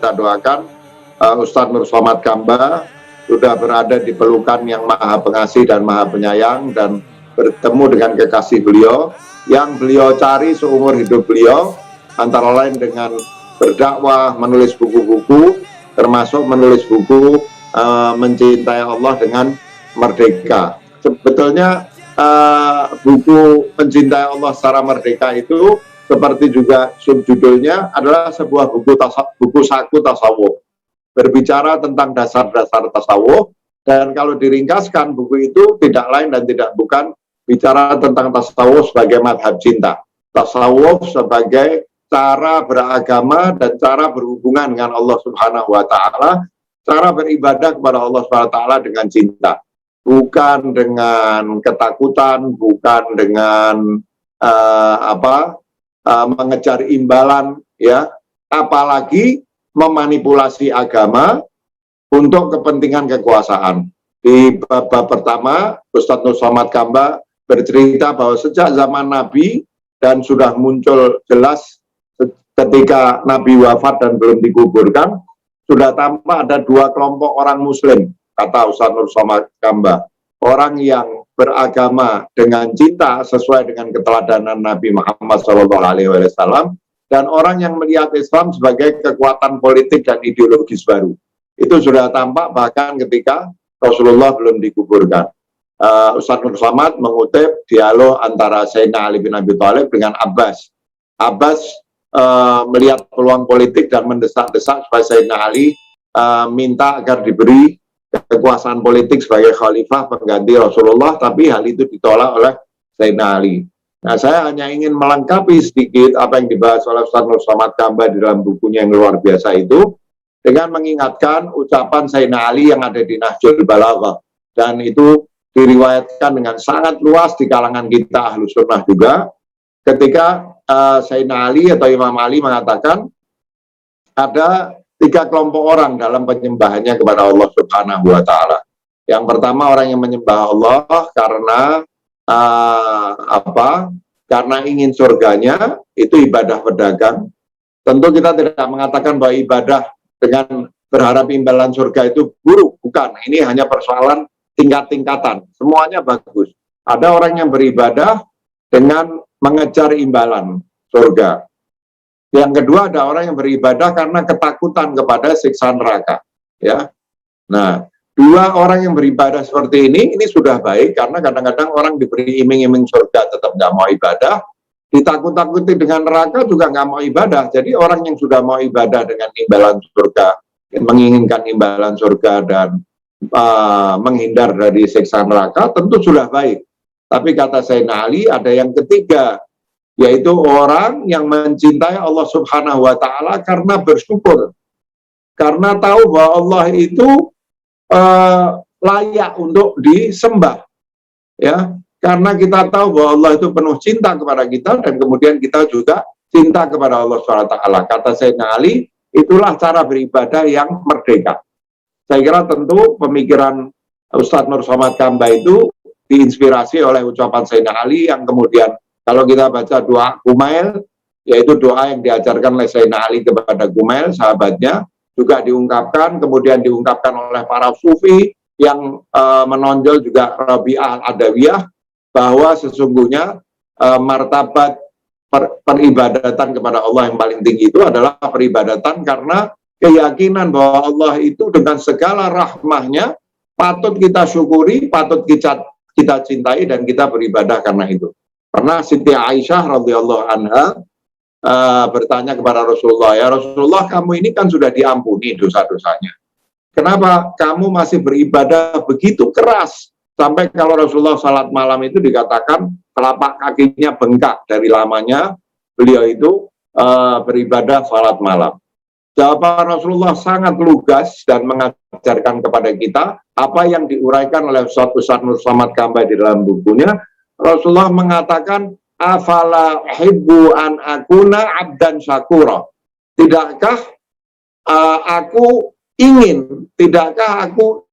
kita doakan Ustadz Nur Somad Kamba sudah berada di pelukan yang maha pengasih dan maha penyayang, dan bertemu dengan kekasih beliau yang beliau cari seumur hidup beliau, antara lain dengan berdakwah, menulis buku-buku, termasuk menulis buku Mencintai Allah dengan Merdeka. Sebetulnya buku Mencintai Allah secara Merdeka itu seperti juga subjudulnya adalah sebuah buku saku tasawuf, berbicara tentang dasar-dasar tasawuf, dan kalau diringkaskan buku itu tidak lain dan tidak bukan bicara tentang tasawuf sebagai madhab cinta, tasawuf sebagai cara beragama dan cara berhubungan dengan Allah Subhanahu wa Ta'ala, cara beribadah kepada Allah Subhanahu wa Ta'ala dengan cinta, bukan dengan ketakutan, bukan dengan mengejar imbalan, ya, apalagi memanipulasi agama untuk kepentingan kekuasaan. Di bab pertama, Ustadz Nur Somad Kamba bercerita bahwa sejak zaman Nabi dan sudah muncul jelas ketika Nabi wafat dan belum dikuburkan, sudah tampak ada dua kelompok orang Muslim, kata Ustadz Nur Somad Kamba. Orang yang beragama dengan cinta sesuai dengan keteladanan Nabi Muhammad SAW, dan orang yang melihat Islam sebagai kekuatan politik dan ideologis baru. Itu sudah tampak bahkan ketika Rasulullah belum dikuburkan. Ustadz Nur Somad mengutip dialog antara Sayyidina Ali bin Abi Thalib dengan Abbas. Abbas melihat peluang politik dan mendesak-desak supaya Sayyidina Ali minta agar diberi kekuasaan politik sebagai khalifah pengganti Rasulullah, tapi hal itu ditolak oleh Sayyidina Ali. Nah, saya hanya ingin melengkapi sedikit apa yang dibahas oleh Ustadz Nur Somad Kamba di dalam bukunya yang luar biasa itu, dengan mengingatkan ucapan Sayyidina Ali yang ada di Nahjul Balaghah, dan itu diriwayatkan dengan sangat luas di kalangan kita Ahlus Sunnah juga, ketika Sayyidina Ali atau Imam Ali mengatakan ada tiga kelompok orang dalam penyembahannya kepada Allah Subhanahu wa Ta'ala. Yang pertama, orang yang menyembah Allah karena karena ingin surganya, itu ibadah pedagang. Tentu kita tidak mengatakan bahwa ibadah dengan berharap imbalan surga itu buruk, bukan. Ini hanya persoalan tingkat-tingkatan, semuanya bagus. Ada orang yang beribadah dengan mengejar imbalan surga. Yang kedua, ada orang yang beribadah karena ketakutan kepada siksa neraka, ya. Nah, dua orang yang beribadah seperti ini sudah baik, karena kadang-kadang orang diberi iming-iming surga tetap nggak mau ibadah, ditakut-takuti dengan neraka juga nggak mau ibadah. Jadi orang yang sudah mau ibadah dengan imbalan surga, menginginkan imbalan surga dan menghindar dari siksa neraka, tentu sudah baik. Tapi kata Sayyidina Ali, ada yang ketiga, yaitu orang yang mencintai Allah Subhanahu wa Ta'ala karena bersyukur, karena tahu bahwa Allah itu layak untuk disembah, ya, karena kita tahu bahwa Allah itu penuh cinta kepada kita, dan kemudian kita juga cinta kepada Allah Subhanahu wa Ta'ala. Kata Sayyidina Ali, itulah cara beribadah yang merdeka. Saya kira tentu pemikiran Ustadz Nur Somad Kamba itu diinspirasi oleh ucapan Sayyidina Ali, yang kemudian kalau kita baca doa Kumail, yaitu doa yang diajarkan oleh Sayyidina Ali kepada Kumail, sahabatnya, juga diungkapkan, kemudian diungkapkan oleh para sufi yang menonjol juga Rabi'ah Al-Adawiyah, bahwa sesungguhnya martabat peribadatan kepada Allah yang paling tinggi itu adalah peribadatan karena keyakinan bahwa Allah itu dengan segala rahmahnya patut kita syukuri, patut kita cintai, dan kita beribadah karena itu. Pernah Siti Aisyah radhiyallahu anha bertanya kepada Rasulullah, ya Rasulullah, kamu ini kan sudah diampuni dosa-dosanya, kenapa kamu masih beribadah begitu keras, sampai kalau Rasulullah salat malam itu dikatakan telapak kakinya bengkak dari lamanya beliau itu beribadah salat malam. Jawaban Rasulullah sangat lugas dan mengajarkan kepada kita apa yang diuraikan oleh Ustadz Nur Somad Kamba di dalam bukunya. Rasulullah mengatakan, afala hibbu an akuna abdan syakura. Tidakkah aku ingin, tidakkah aku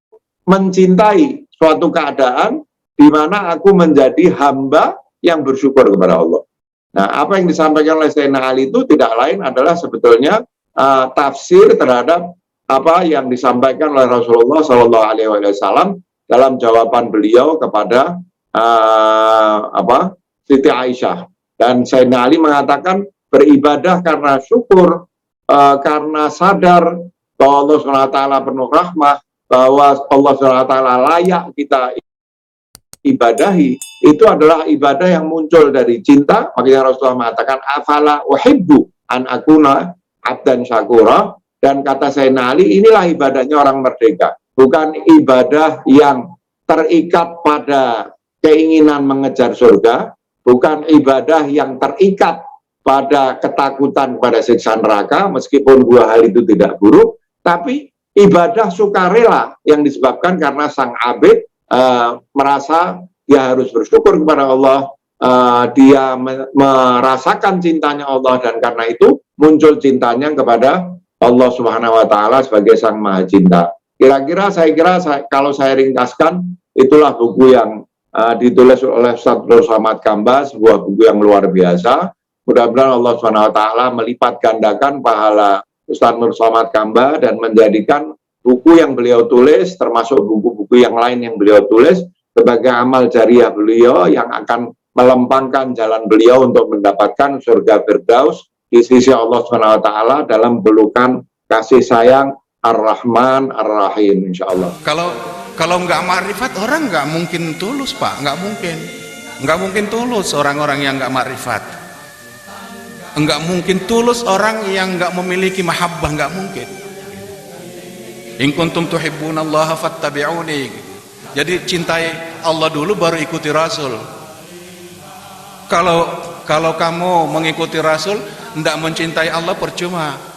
mencintai suatu keadaan di mana aku menjadi hamba yang bersyukur kepada Allah. Nah, apa yang disampaikan oleh Sayyidina Ali itu tidak lain adalah sebetulnya tafsir terhadap apa yang disampaikan oleh Rasulullah Shallallahu Alaihi Wasallam dalam jawaban beliau kepada Siti Aisyah. Dan Sayyidina Ali mengatakan beribadah karena syukur, karena sadar bahwa Allah SWT penuh rahmah, bahwa Allah SWT layak kita ibadahi, itu adalah ibadah yang muncul dari cinta. Makanya Rasulullah mengatakan afala uhibbu an akuna abdan syakura. Dan kata Sayyidina Ali, inilah ibadahnya orang merdeka, bukan ibadah yang terikat pada keinginan mengejar surga, bukan ibadah yang terikat pada ketakutan pada siksa neraka, meskipun dua hal itu tidak buruk, tapi ibadah sukarela yang disebabkan karena sang abid merasa dia harus bersyukur kepada Allah, dia merasakan cintanya Allah, dan karena itu muncul cintanya kepada Allah Subhanahu wa Ta'ala sebagai Sang Maha Cinta. Kira-kira kalau saya ringkaskan, itulah buku yang ditulis oleh Ustaz Nur Somad Kamba, sebuah buku yang luar biasa. Mudah-mudahan Allah Subhanahu wa Ta'ala melipat gandakan pahala Ustaz Nur Somad Kamba dan menjadikan buku yang beliau tulis, termasuk buku-buku yang lain yang beliau tulis, sebagai amal jariah beliau yang akan melempangkan jalan beliau untuk mendapatkan surga Firdaus di sisi Allah Subhanahu wa Ta'ala dalam pelukan kasih sayang Ar-Rahman Ar-Rahim, insyaallah. Kalau nggak makrifat, orang nggak mungkin tulus, Pak. Nggak mungkin tulus orang-orang yang nggak makrifat. Nggak mungkin tulus orang yang nggak memiliki mahabbah, nggak mungkin. In kuntum tuhibbunallaha fattabi'uni. Jadi cintai Allah dulu baru ikuti Rasul. Kalau kamu mengikuti Rasul, tidak mencintai Allah, percuma.